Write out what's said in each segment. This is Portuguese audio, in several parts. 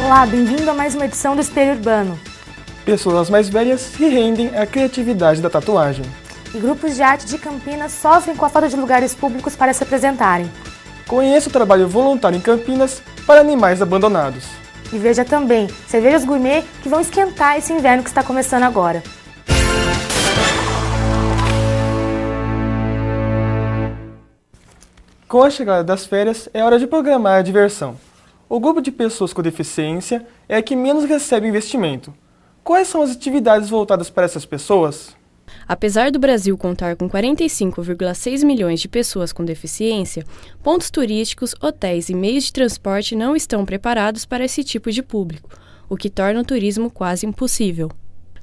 Olá, bem-vindo a mais uma edição do Espelho Urbano. Pessoas mais velhas se rendem à criatividade da tatuagem. E grupos de arte de Campinas sofrem com a falta de lugares públicos para se apresentarem. Conheça o trabalho voluntário em Campinas para animais abandonados. E veja também cervejas gourmet que vão esquentar esse inverno que está começando agora. Com a chegada das férias, é hora de programar a diversão. O grupo de pessoas com deficiência é a que menos recebe investimento. Quais são as atividades voltadas para essas pessoas? Apesar do Brasil contar com 45,6 milhões de pessoas com deficiência, pontos turísticos, hotéis e meios de transporte não estão preparados para esse tipo de público, o que torna o turismo quase impossível.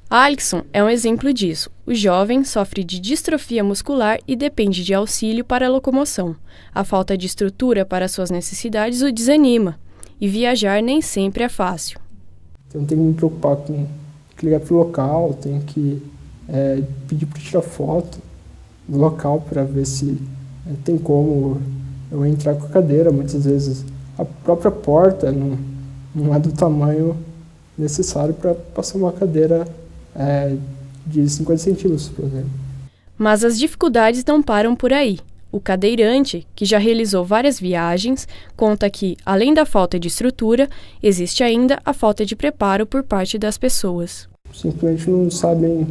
Alexson é um exemplo disso. O jovem sofre de distrofia muscular e depende de auxílio para a locomoção. A falta de estrutura para suas necessidades o desanima, e viajar nem sempre é fácil. Então tem que me preocupar com ligar para o local, tem que pedir para tirar foto do local para ver se tem como eu entrar com a cadeira. Muitas vezes a própria porta não é do tamanho necessário para passar uma cadeira de 50 centímetros, por exemplo. Mas as dificuldades não param por aí. O cadeirante, que já realizou várias viagens, conta que, além da falta de estrutura, existe ainda a falta de preparo por parte das pessoas. Simplesmente não sabem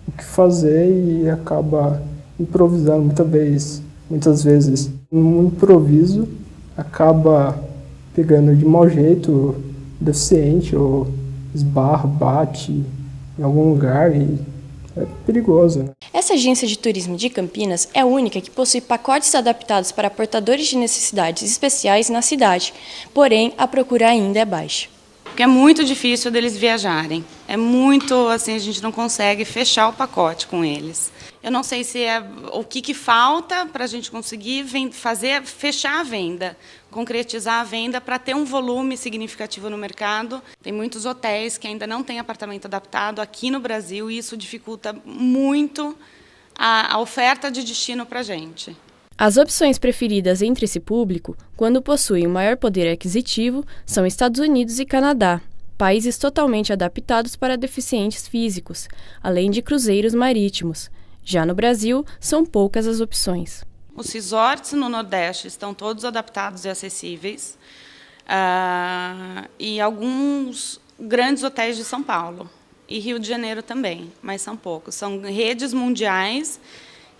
o que fazer e acaba improvisando muitas vezes. No improviso, acaba pegando de mau jeito o deficiente ou esbarra, bate em algum lugar e é perigoso, né? Essa agência de turismo de Campinas é a única que possui pacotes adaptados para portadores de necessidades especiais na cidade, porém a procura ainda é baixa. Porque é muito difícil deles viajarem, a gente não consegue fechar o pacote com eles. Eu não sei se é o que falta para a gente conseguir fechar a venda, concretizar a venda para ter um volume significativo no mercado. Tem muitos hotéis que ainda não têm apartamento adaptado aqui no Brasil e isso dificulta muito a oferta de destino para a gente. As opções preferidas entre esse público, quando possuem o maior poder aquisitivo, são Estados Unidos e Canadá, países totalmente adaptados para deficientes físicos, além de cruzeiros marítimos. Já no Brasil, são poucas as opções. Os resorts no Nordeste estão todos adaptados e acessíveis, e alguns grandes hotéis de São Paulo e Rio de Janeiro também, mas são poucos. São redes mundiais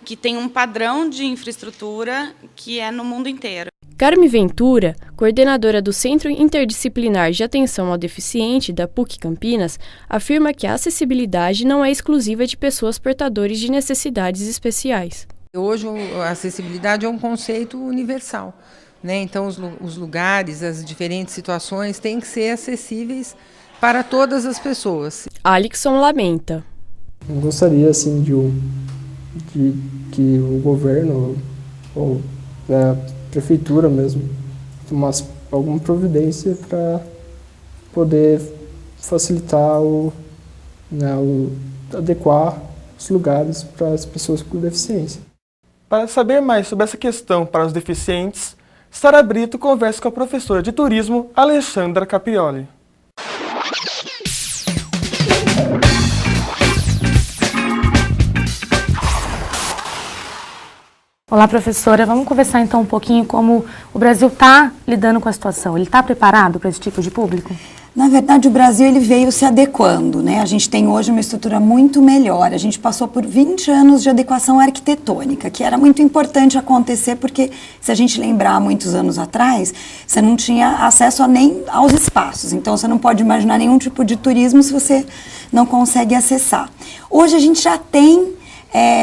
que têm um padrão de infraestrutura que é no mundo inteiro. Carme Ventura, coordenadora do Centro Interdisciplinar de Atenção ao Deficiente da PUC Campinas, afirma que a acessibilidade não é exclusiva de pessoas portadoras de necessidades especiais. Hoje a acessibilidade é um conceito universal, né? Então os lugares, as diferentes situações têm que ser acessíveis para todas as pessoas. Alexson lamenta. Eu gostaria assim de que o governo ou a prefeitura mesmo tomasse alguma providência para poder facilitar adequar os lugares para as pessoas com deficiência. Para saber mais sobre essa questão para os deficientes, Sara Brito conversa com a professora de turismo Alexandra Caprioli. Olá, professora. Vamos conversar então um pouquinho como o Brasil está lidando com a situação. Ele está preparado para esse tipo de público? Na verdade, o Brasil ele veio se adequando, né? A gente tem hoje uma estrutura muito melhor. A gente passou por 20 anos de adequação arquitetônica, que era muito importante acontecer, porque se a gente lembrar, muitos anos atrás, você não tinha acesso nem aos espaços. Então, você não pode imaginar nenhum tipo de turismo se você não consegue acessar. Hoje, a gente já tem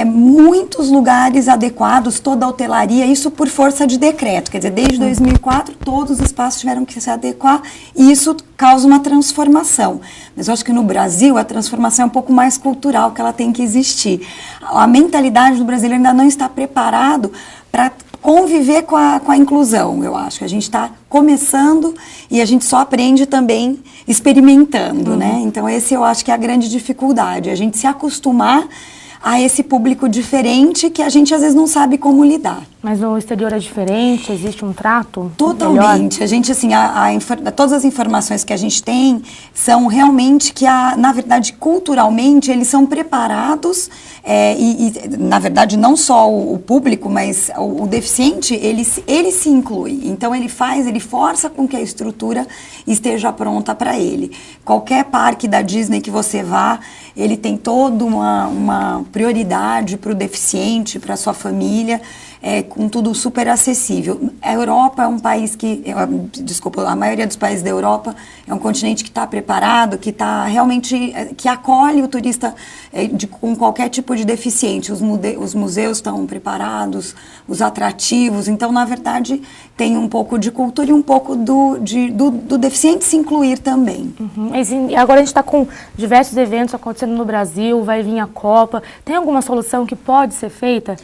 muitos lugares adequados, toda a hotelaria, isso por força de decreto, quer dizer, desde 2004 todos os espaços tiveram que se adequar e isso causa uma transformação. Mas eu acho que no Brasil a transformação é um pouco mais cultural, que ela tem que existir. A mentalidade do brasileiro ainda não está preparado para conviver com a inclusão, eu acho que a gente está começando e a gente só aprende também experimentando, né? Então esse eu acho que é a grande dificuldade, a gente se acostumar a esse público diferente que a gente às vezes não sabe como lidar. Mas no exterior é diferente? Existe um trato Totalmente. melhor? A gente, assim, todas as informações que a gente tem são realmente que, na verdade, culturalmente, eles são preparados na verdade, não só o público, mas o deficiente, ele se inclui. Então, ele força com que a estrutura esteja pronta para ele. Qualquer parque da Disney que você vá, ele tem toda uma prioridade para o deficiente, para a sua família, com tudo super acessível. A Europa é um país a maioria dos países da Europa é um continente que está preparado, que está realmente, que acolhe o turista com qualquer tipo de deficiente. Os museus estão preparados, os atrativos. Então, na verdade, tem um pouco de cultura e um pouco do deficiente se incluir também. Uhum. Mas agora a gente está com diversos eventos acontecendo no Brasil, vai vir a Copa. Tem alguma solução que pode ser feita?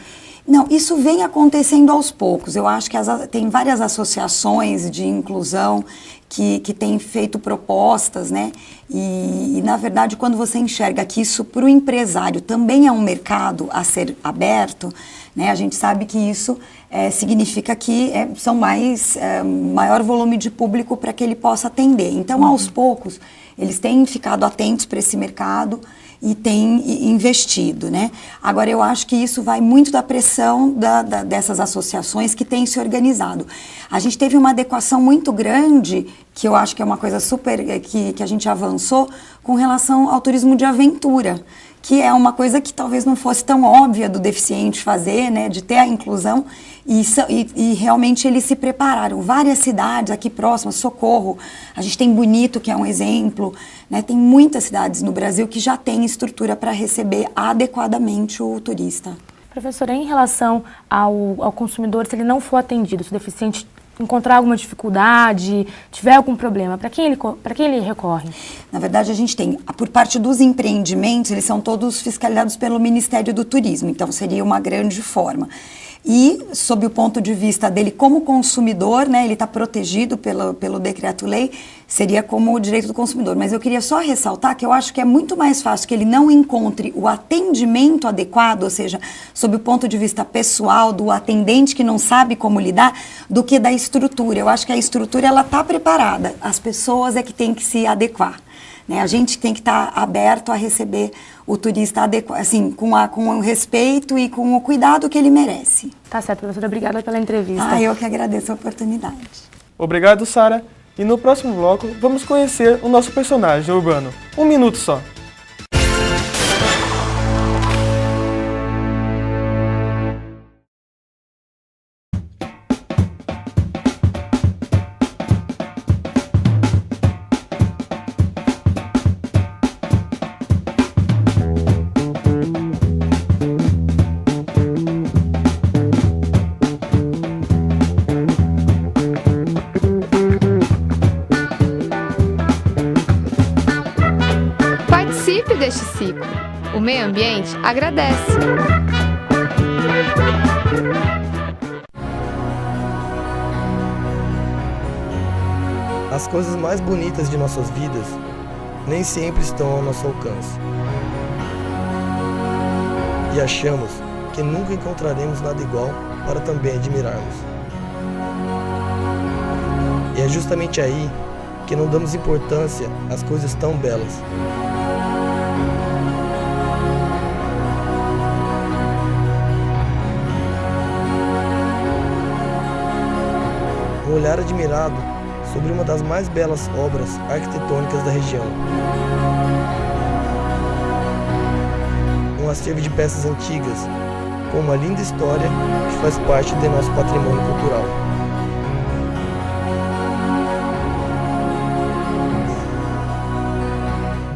Não, isso vem acontecendo aos poucos. Eu acho que tem várias associações de inclusão que têm feito propostas, né? E, na verdade, quando você enxerga que isso para o empresário também é um mercado a ser aberto, né? A gente sabe que isso significa que são maior volume de público para que ele possa atender. Então, aos poucos, eles têm ficado atentos para esse mercado e têm investido, né? Agora, eu acho que isso vai muito da pressão dessas associações que têm se organizado. A gente teve uma adequação muito grande, que eu acho que é uma coisa super, que a gente avançou, com relação ao turismo de aventura, que é uma coisa que talvez não fosse tão óbvia do deficiente fazer, né, de ter a inclusão, e realmente eles se prepararam. Várias cidades aqui próximas, Socorro, a gente tem Bonito, que é um exemplo, né, tem muitas cidades no Brasil que já têm estrutura para receber adequadamente o turista. Professora, em relação ao consumidor, se ele não for atendido, se o deficiente encontrar alguma dificuldade, tiver algum problema, para quem ele recorre? Na verdade, a gente tem, por parte dos empreendimentos, eles são todos fiscalizados pelo Ministério do Turismo, então seria uma grande forma. E, sob o ponto de vista dele como consumidor, né, ele está protegido pelo decreto-lei, seria como o direito do consumidor. Mas eu queria só ressaltar que eu acho que é muito mais fácil que ele não encontre o atendimento adequado, ou seja, sob o ponto de vista pessoal, do atendente que não sabe como lidar, do que da estrutura. Eu acho que a estrutura está preparada, as pessoas é que têm que se adequar. Né? A gente tem que estar aberto a receber o turista assim, com o respeito e com o cuidado que ele merece. Tá certo, professora. Obrigada pela entrevista. Eu que agradeço a oportunidade. Obrigado, Sara. E no próximo bloco, vamos conhecer o nosso personagem urbano. 1 minuto só. Deste ciclo. O meio ambiente agradece. As coisas mais bonitas de nossas vidas nem sempre estão ao nosso alcance. E achamos que nunca encontraremos nada igual para também admirarmos. E é justamente aí que não damos importância às coisas tão belas. Um olhar admirado sobre uma das mais belas obras arquitetônicas da região. Um acervo de peças antigas, com uma linda história que faz parte de nosso patrimônio cultural.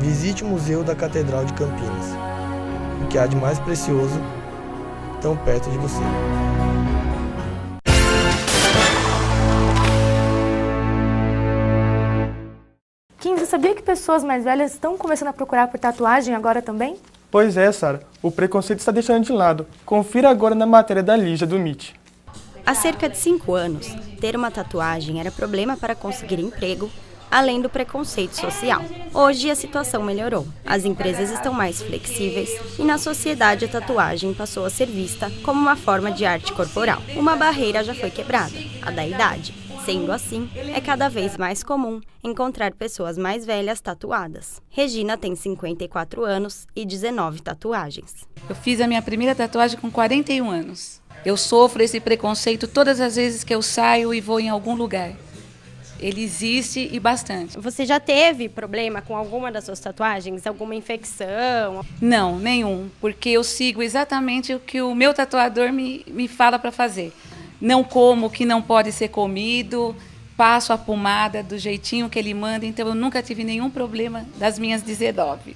Visite o Museu da Catedral de Campinas, o que há de mais precioso tão perto de você. Você sabia que pessoas mais velhas estão começando a procurar por tatuagem agora também? Pois é, Sara. O preconceito está deixando de lado. Confira agora na matéria da Lígia do MIT. Há cerca de 5 anos, ter uma tatuagem era problema para conseguir emprego, além do preconceito social. Hoje a situação melhorou. As empresas estão mais flexíveis e na sociedade a tatuagem passou a ser vista como uma forma de arte corporal. Uma barreira já foi quebrada, a da idade. Sendo assim, é cada vez mais comum encontrar pessoas mais velhas tatuadas. Regina tem 54 anos e 19 tatuagens. Eu fiz a minha primeira tatuagem com 41 anos. Eu sofro esse preconceito todas as vezes que eu saio e vou em algum lugar. Ele existe e bastante. Você já teve problema com alguma das suas tatuagens? Alguma infecção? Não, nenhum, porque eu sigo exatamente o que o meu tatuador me fala para fazer. Não como o que não pode ser comido, passo a pomada do jeitinho que ele manda, então eu nunca tive nenhum problema das minhas 19.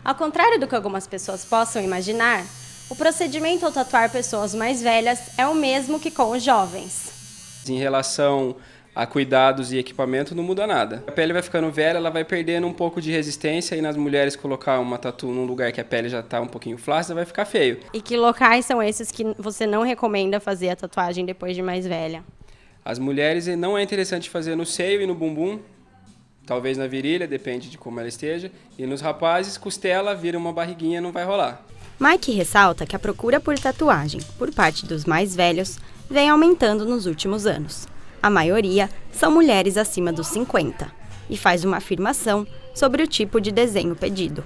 Ao contrário do que algumas pessoas possam imaginar, o procedimento ao tatuar pessoas mais velhas é o mesmo que com os jovens. Em relação a cuidados e equipamento não muda nada. A pele vai ficando velha, ela vai perdendo um pouco de resistência e nas mulheres colocar uma tatu num lugar que a pele já está um pouquinho flácida vai ficar feio. E que locais são esses que você não recomenda fazer a tatuagem depois de mais velha? As mulheres não é interessante fazer no seio e no bumbum, talvez na virilha, depende de como ela esteja. E nos rapazes, costela, vira uma barriguinha, não vai rolar. Mike ressalta que a procura por tatuagem por parte dos mais velhos vem aumentando nos últimos anos. A maioria são mulheres acima dos 50 e faz uma afirmação sobre o tipo de desenho pedido.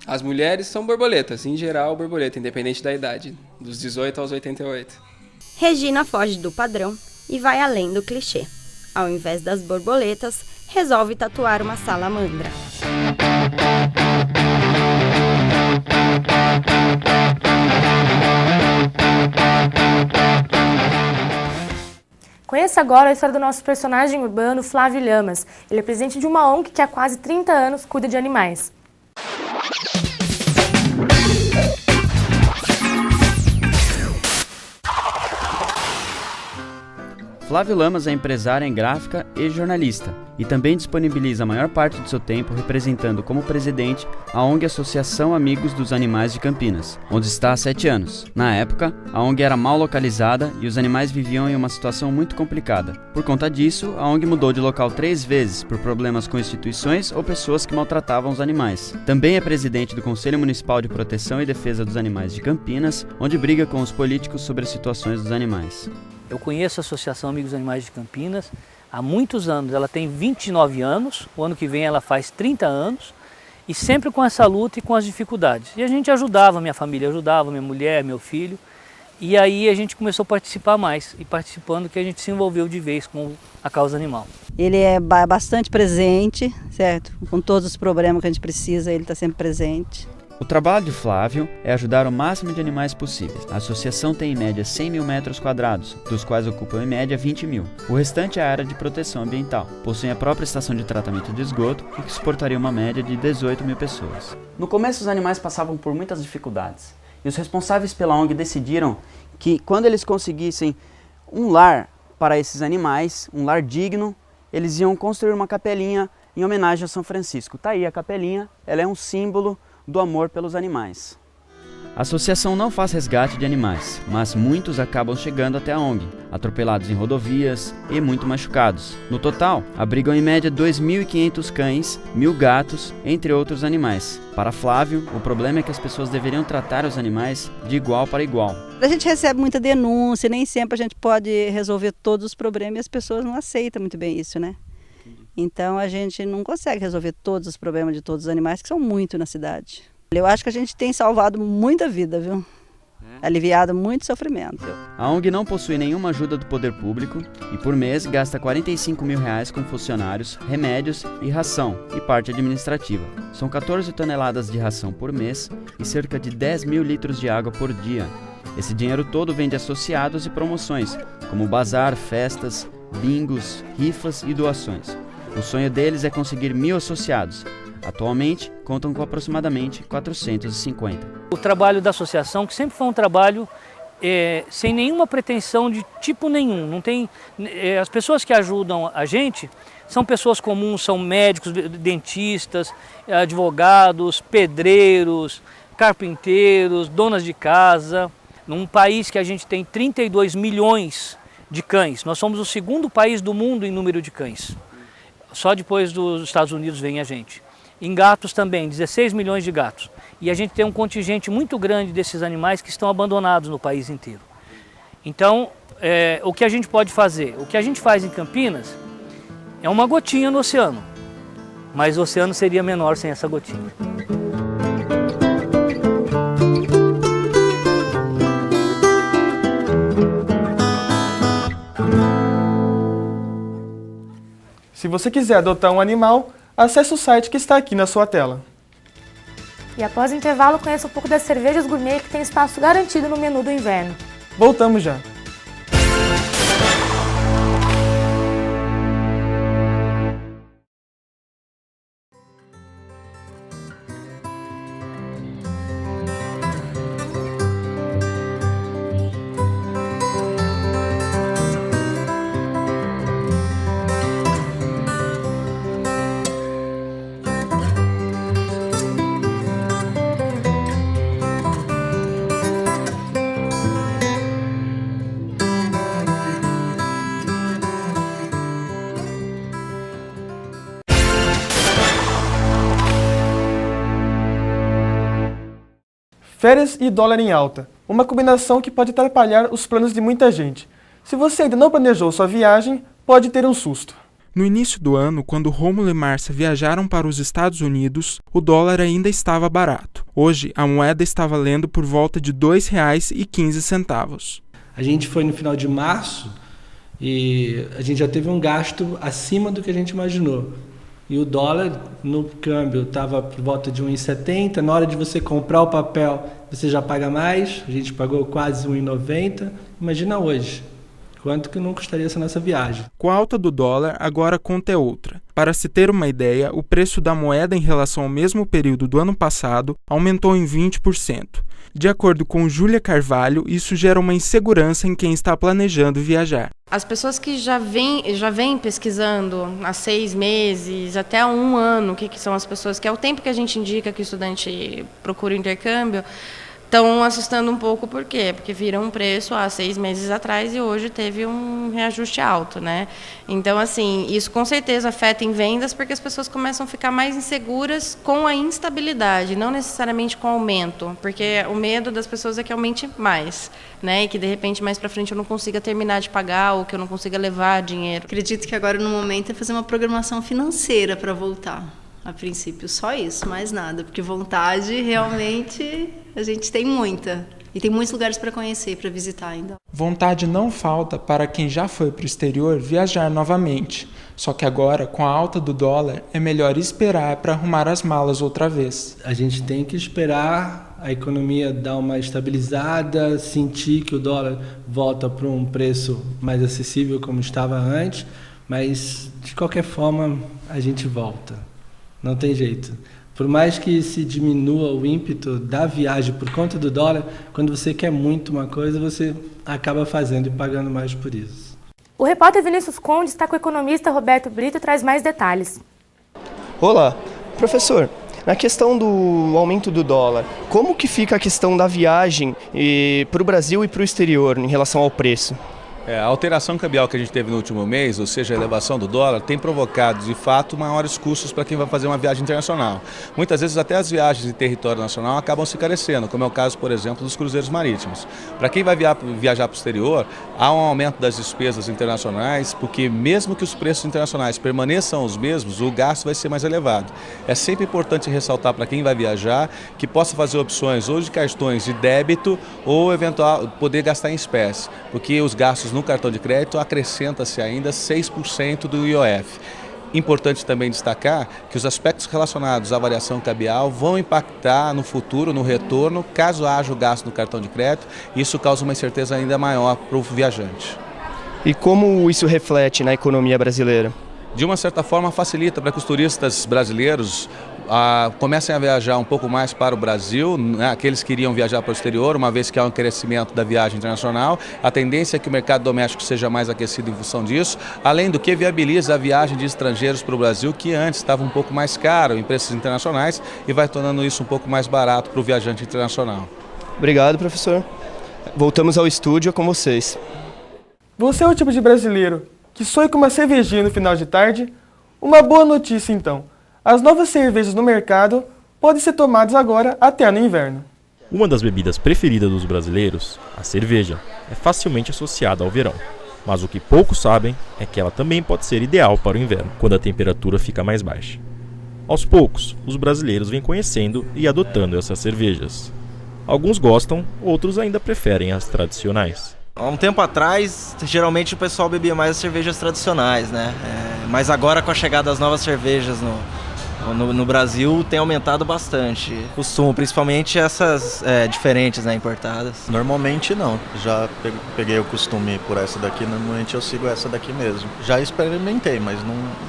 As mulheres são borboletas, em geral borboleta, independente da idade, dos 18 aos 88. Regina foge do padrão e vai além do clichê. Ao invés das borboletas, resolve tatuar uma salamandra. Conheça agora a história do nosso personagem urbano, Flávio Lamas. Ele é presidente de uma ONG que há quase 30 anos cuida de animais. Flávio Lamas é empresário em gráfica e jornalista, e também disponibiliza a maior parte do seu tempo representando como presidente a ONG Associação Amigos dos Animais de Campinas, onde está há 7 anos. Na época, a ONG era mal localizada e os animais viviam em uma situação muito complicada. Por conta disso, a ONG mudou de local 3 vezes por problemas com instituições ou pessoas que maltratavam os animais. Também é presidente do Conselho Municipal de Proteção e Defesa dos Animais de Campinas, onde briga com os políticos sobre as situações dos animais. Eu conheço a Associação Amigos dos Animais de Campinas há muitos anos. Ela tem 29 anos, o ano que vem ela faz 30 anos, e sempre com essa luta e com as dificuldades. E a gente ajudava, minha família ajudava, minha mulher, meu filho, e aí a gente começou a participar mais, e participando que a gente se envolveu de vez com a causa animal. Ele é bastante presente, certo? Com todos os problemas que a gente precisa, ele está sempre presente. O trabalho de Flávio é ajudar o máximo de animais possíveis. A associação tem em média 100 mil metros quadrados, dos quais ocupam em média 20 mil. O restante é a área de proteção ambiental. Possui a própria estação de tratamento de esgoto e que suportaria uma média de 18 mil pessoas. No começo os animais passavam por muitas dificuldades e os responsáveis pela ONG decidiram que quando eles conseguissem um lar para esses animais, um lar digno, eles iam construir uma capelinha em homenagem a São Francisco. Tá aí a capelinha, ela é um símbolo do amor pelos animais. A associação não faz resgate de animais, mas muitos acabam chegando até a ONG, atropelados em rodovias e muito machucados. No total, abrigam em média 2.500 cães, 1.000 gatos, entre outros animais. Para Flávio, o problema é que as pessoas deveriam tratar os animais de igual para igual. A gente recebe muita denúncia, nem sempre a gente pode resolver todos os problemas e as pessoas não aceitam muito bem isso, né? Então a gente não consegue resolver todos os problemas de todos os animais, que são muito na cidade. Eu acho que a gente tem salvado muita vida, viu? Aliviado muito sofrimento. A ONG não possui nenhuma ajuda do poder público e por mês gasta R$45 mil com funcionários, remédios e ração e parte administrativa. São 14 toneladas de ração por mês e cerca de 10 mil litros de água por dia. Esse dinheiro todo vem de associados e promoções, como bazar, festas, bingos, rifas e doações. O sonho deles é conseguir 1.000 associados. Atualmente, contam com aproximadamente 450. O trabalho da associação, que sempre foi um trabalho sem nenhuma pretensão de tipo nenhum. Não tem, as pessoas que ajudam a gente são pessoas comuns, são médicos, dentistas, advogados, pedreiros, carpinteiros, donas de casa. Num país que a gente tem 32 milhões de cães, nós somos o segundo país do mundo em número de cães. só depois dos Estados Unidos vem a gente. Em gatos também, 16 milhões de gatos. E a gente tem um contingente muito grande desses animais que estão abandonados no país inteiro. Então, o que a gente pode fazer? O que a gente faz em Campinas é uma gotinha no oceano, mas o oceano seria menor sem essa gotinha. Se você quiser adotar um animal, acesse o site que está aqui na sua tela. E após o intervalo, conheça um pouco das cervejas gourmet que tem espaço garantido no menu do inverno. Voltamos já. Férias e dólar em alta, uma combinação que pode atrapalhar os planos de muita gente. Se você ainda não planejou sua viagem, pode ter um susto. No início do ano, quando Rômulo e Márcia viajaram para os Estados Unidos, o dólar ainda estava barato. Hoje, a moeda está valendo por volta de R$ 2,15. A gente foi no final de março e a gente já teve um gasto acima do que a gente imaginou. E o dólar no câmbio estava por volta de 1,70. Na hora de você comprar o papel, você já paga mais. A gente pagou quase 1,90. Imagina hoje, quanto que não custaria essa nossa viagem. Com a alta do dólar, agora a conta é outra. Para se ter uma ideia, o preço da moeda em relação ao mesmo período do ano passado aumentou em 20%. De acordo com Júlia Carvalho, isso gera uma insegurança em quem está planejando viajar. As pessoas que já vêm pesquisando há 6 meses, até 1 ano, o que são as pessoas, que é o tempo que a gente indica que o estudante procura o intercâmbio, estão assustando um pouco. Por quê? Porque viram um preço há 6 meses atrás e hoje teve um reajuste alto, né? Então, assim, isso com certeza afeta em vendas, porque as pessoas começam a ficar mais inseguras com a instabilidade, não necessariamente com o aumento, porque o medo das pessoas é que aumente mais, né? E que, de repente, mais para frente eu não consiga terminar de pagar ou que eu não consiga levar dinheiro. Acredito que agora, no momento, é fazer uma programação financeira para voltar. A princípio, só isso, mais nada, porque vontade realmente a gente tem muita. E tem muitos lugares para conhecer, para visitar ainda. Vontade não falta para quem já foi para o exterior viajar novamente. Só que agora, com a alta do dólar, é melhor esperar para arrumar as malas outra vez. A gente tem que esperar a economia dar uma estabilizada, sentir que o dólar volta para um preço mais acessível como estava antes, mas de qualquer forma a gente volta. Não tem jeito. Por mais que se diminua o ímpeto da viagem por conta do dólar, quando você quer muito uma coisa, você acaba fazendo e pagando mais por isso. O repórter Vinícius Conde está com o economista Roberto Brito e traz mais detalhes. Olá, professor. Na questão do aumento do dólar, como que fica a questão da viagem para o Brasil e para o exterior em relação ao preço? A alteração cambial que a gente teve no último mês, ou seja, a elevação do dólar, tem provocado, de fato, maiores custos para quem vai fazer uma viagem internacional. Muitas vezes até as viagens em território nacional acabam se encarecendo, como é o caso, por exemplo, dos cruzeiros marítimos. Para quem vai viajar para o exterior, há um aumento das despesas internacionais, porque mesmo que os preços internacionais permaneçam os mesmos, o gasto vai ser mais elevado. É sempre importante ressaltar para quem vai viajar que possa fazer opções ou de cartões de débito ou eventual poder gastar em espécie, porque os gastos no cartão de crédito acrescenta-se ainda 6% do IOF. Importante também destacar que os aspectos relacionados à variação cambial vão impactar no futuro, no retorno, caso haja o gasto no cartão de crédito, e isso causa uma incerteza ainda maior para o viajante. E como isso reflete na economia brasileira? De uma certa forma facilita para que os turistas brasileiros comecem a viajar um pouco mais para o Brasil, né? Aqueles que iriam viajar para o exterior, uma vez que há um crescimento da viagem internacional, a tendência é que o mercado doméstico seja mais aquecido em função disso, além do que viabiliza a viagem de estrangeiros para o Brasil, que antes estava um pouco mais caro em preços internacionais e vai tornando isso um pouco mais barato para o viajante internacional. Obrigado, professor. Voltamos ao estúdio com vocês. Você é o tipo de brasileiro que sonha com uma cervejinha no final de tarde? Uma boa notícia então, as novas cervejas no mercado podem ser tomadas agora até no inverno. Uma das bebidas preferidas dos brasileiros, a cerveja, é facilmente associada ao verão. Mas o que poucos sabem é que ela também pode ser ideal para o inverno, quando a temperatura fica mais baixa. Aos poucos, os brasileiros vêm conhecendo e adotando essas cervejas. Alguns gostam, outros ainda preferem as tradicionais. Há um tempo atrás, geralmente o pessoal bebia mais as cervejas tradicionais, né? Mas agora com a chegada das novas cervejas no Brasil tem aumentado bastante. Costumo, principalmente essas diferentes, né, importadas. Normalmente não, já peguei o costume por essa daqui, normalmente eu sigo essa daqui mesmo. Já experimentei, mas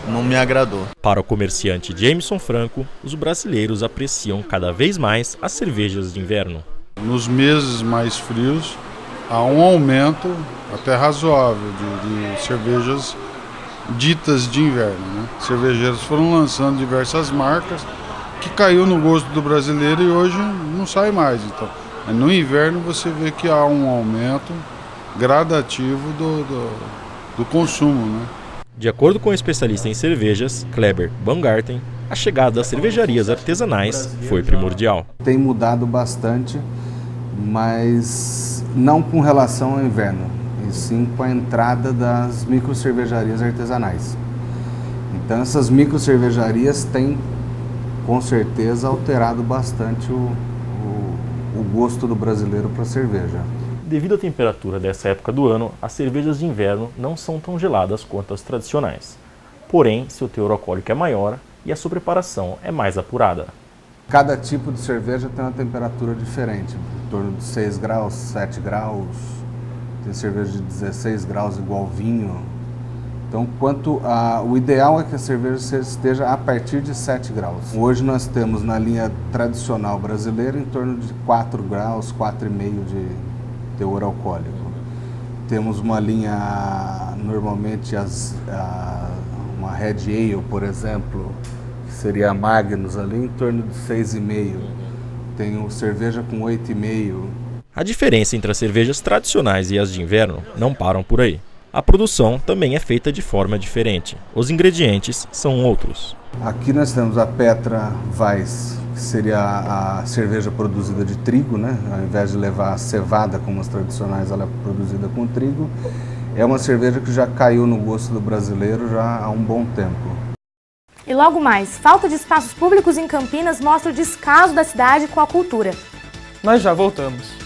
não me agradou. Para o comerciante Jameson Franco, os brasileiros apreciam cada vez mais as cervejas de inverno. Nos meses mais frios, há um aumento até razoável de cervejas ditas de inverno, né? Cervejeiros foram lançando diversas marcas que caiu no gosto do brasileiro e hoje não sai mais. Então, no inverno você vê que há um aumento gradativo do consumo, né? De acordo com o especialista em cervejas, Kleber Baumgarten, a chegada das cervejarias artesanais foi primordial. Tem mudado bastante, mas não com relação ao inverno, e sim com a entrada das microcervejarias artesanais. Então essas microcervejarias têm, com certeza, alterado bastante o gosto do brasileiro para a cerveja. Devido à temperatura dessa época do ano, as cervejas de inverno não são tão geladas quanto as tradicionais. Porém, seu teor alcoólico é maior e a sua preparação é mais apurada. Cada tipo de cerveja tem uma temperatura diferente, em torno de 6 graus, 7 graus, tem cerveja de 16 graus igual vinho. Então, o ideal é que a cerveja esteja a partir de 7 graus. Hoje nós temos na linha tradicional brasileira em torno de 4 graus, 4,5 de teor alcoólico. Temos uma linha, normalmente uma Red Ale, por exemplo, que seria a Magnus ali, em torno de 6,5. Tem cerveja com 8,5. A diferença entre as cervejas tradicionais e as de inverno não param por aí. A produção também é feita de forma diferente. Os ingredientes são outros. Aqui nós temos a Petra Weiss, que seria a cerveja produzida de trigo, né? Ao invés de levar a cevada como as tradicionais, ela é produzida com trigo. É uma cerveja que já caiu no gosto do brasileiro já há um bom tempo. E logo mais, falta de espaços públicos em Campinas mostra o descaso da cidade com a cultura. Nós já voltamos.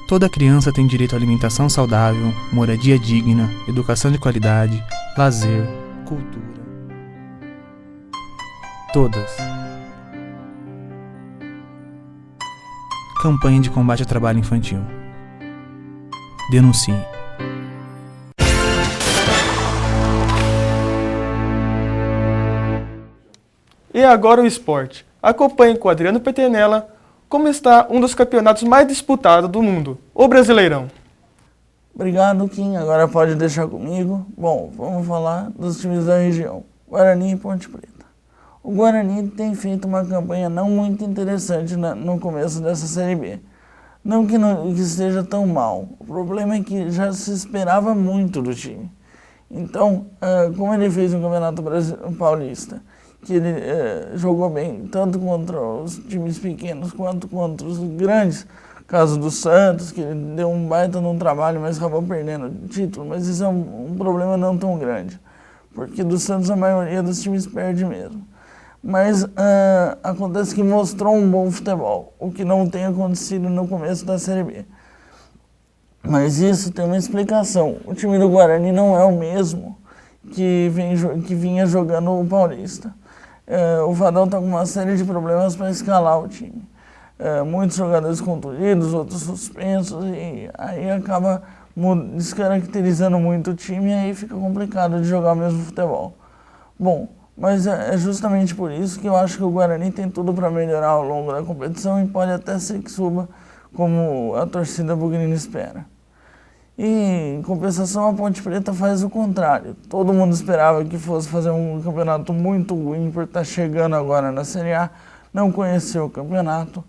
Toda criança tem direito à alimentação saudável, moradia digna, educação de qualidade, lazer, cultura. Todas. Campanha de combate ao trabalho infantil. Denuncie. E agora o esporte. Acompanhe com o Adriano Peternella como está um dos campeonatos mais disputados do mundo, o Brasileirão. Obrigado, Kim. Agora pode deixar comigo. Bom, vamos falar dos times da região, Guarani e Ponte Preta. O Guarani tem feito uma campanha não muito interessante no começo dessa Série B. Não que esteja tão mal. O problema é que já se esperava muito do time. Então, como ele fez um campeonato paulista, que ele jogou bem, tanto contra os times pequenos quanto contra os grandes, caso do Santos, que ele deu um baita num trabalho, mas acabou perdendo o título, mas isso é um problema não tão grande, porque do Santos a maioria dos times perde mesmo. Mas acontece que mostrou um bom futebol, o que não tem acontecido no começo da Série B. Mas isso tem uma explicação. O time do Guarani não é o mesmo que vinha jogando o Paulista. O Vadão está com uma série de problemas para escalar o time. Muitos jogadores contundidos, outros suspensos, e aí acaba descaracterizando muito o time e aí fica complicado de jogar o mesmo futebol. Bom, mas é justamente por isso que eu acho que o Guarani tem tudo para melhorar ao longo da competição e pode até ser que suba como a torcida bugrina espera. E, em compensação, a Ponte Preta faz o contrário. Todo mundo esperava que fosse fazer um campeonato muito ruim por estar chegando agora na Série A, não conheceu o campeonato.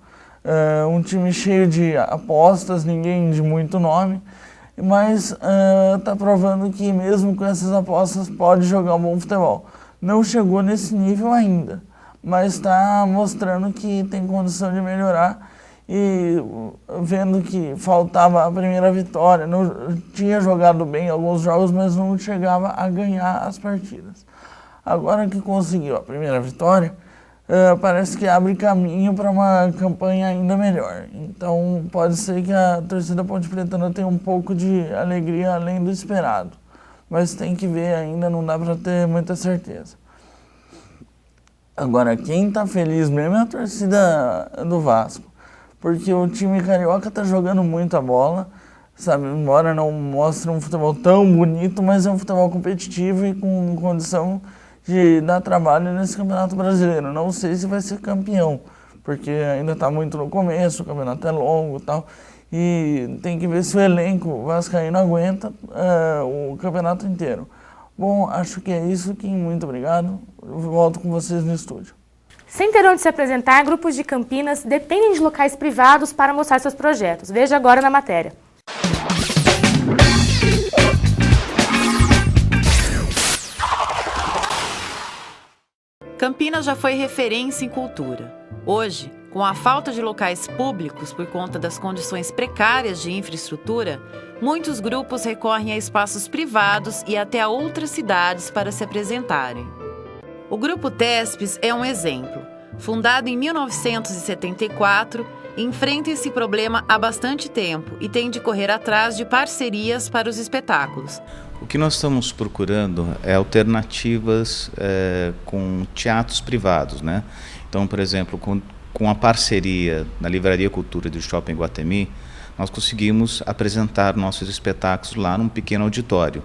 Um time cheio de apostas, ninguém de muito nome, mas está provando que mesmo com essas apostas pode jogar um bom futebol. Não chegou nesse nível ainda, mas está mostrando que tem condição de melhorar. E vendo que faltava a primeira vitória, não tinha jogado bem alguns jogos, mas não chegava a ganhar as partidas. Agora que conseguiu a primeira vitória, parece que abre caminho para uma campanha ainda melhor. Então pode ser que a torcida Ponte Pretana tenha um pouco de alegria além do esperado, mas tem que ver ainda, não dá para ter muita certeza. Agora, quem está feliz mesmo é a torcida do Vasco, porque o time carioca está jogando muito a bola, sabe? Embora não mostre um futebol tão bonito, mas é um futebol competitivo e com condição de dar trabalho nesse Campeonato Brasileiro. Não sei se vai ser campeão, porque ainda está muito no começo, o campeonato é longo e tal, e tem que ver se o elenco vascaíno aguenta o campeonato inteiro. Bom, acho que é isso, Kim. Muito obrigado. Eu volto com vocês no estúdio. Sem ter onde se apresentar, grupos de Campinas dependem de locais privados para mostrar seus projetos. Veja agora na matéria. Campinas já foi referência em cultura. Hoje, com a falta de locais públicos por conta das condições precárias de infraestrutura, muitos grupos recorrem a espaços privados e até a outras cidades para se apresentarem. O Grupo Tespes é um exemplo. Fundado em 1974, enfrenta esse problema há bastante tempo e tem de correr atrás de parcerias para os espetáculos. O que nós estamos procurando é alternativas com teatros privados, né? Então, por exemplo, com a parceria na Livraria Cultura do Shopping Iguatemi, nós conseguimos apresentar nossos espetáculos lá num pequeno auditório.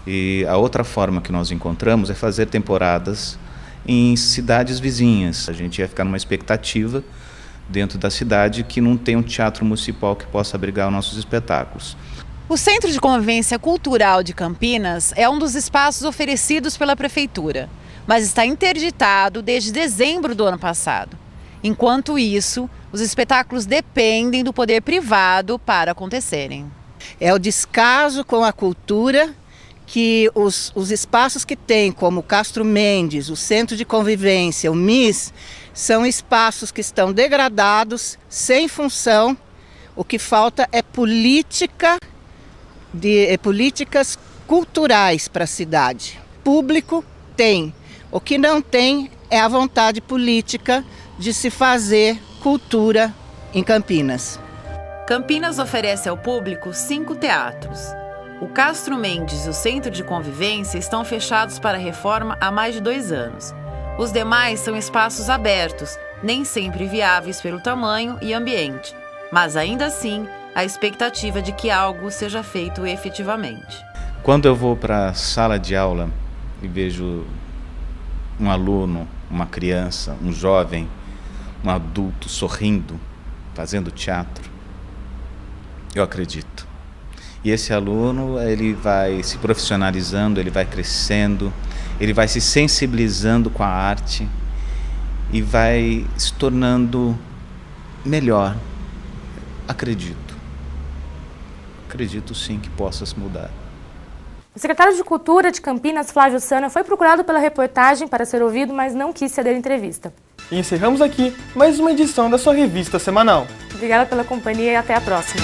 E a outra forma que nós encontramos é fazer temporadas em cidades vizinhas. A gente ia ficar numa expectativa dentro da cidade que não tem um teatro municipal que possa abrigar os nossos espetáculos. O Centro de Convivência Cultural de Campinas é um dos espaços oferecidos pela Prefeitura, mas está interditado desde dezembro do ano passado. Enquanto isso, os espetáculos dependem do poder privado para acontecerem. É o descaso com a cultura que os espaços que tem, como o Castro Mendes, o Centro de Convivência, o MIS, são espaços que estão degradados, sem função. O que falta é políticas culturais para a cidade. Público tem. O que não tem é a vontade política de se fazer cultura em Campinas. Campinas oferece ao público 5 teatros. O Castro Mendes e o Centro de Convivência estão fechados para reforma há mais de 2 anos. Os demais são espaços abertos, nem sempre viáveis pelo tamanho e ambiente, mas ainda assim a expectativa de que algo seja feito efetivamente. Quando eu vou para a sala de aula e vejo um aluno, uma criança, um jovem, um adulto sorrindo, fazendo teatro, eu acredito. E esse aluno, ele vai se profissionalizando, ele vai crescendo, ele vai se sensibilizando com a arte e vai se tornando melhor. Acredito sim que possa se mudar. O secretário de Cultura de Campinas, Flávio Sana, foi procurado pela reportagem para ser ouvido, mas não quis ceder entrevista. E encerramos aqui mais uma edição da sua revista semanal. Obrigada pela companhia e até a próxima.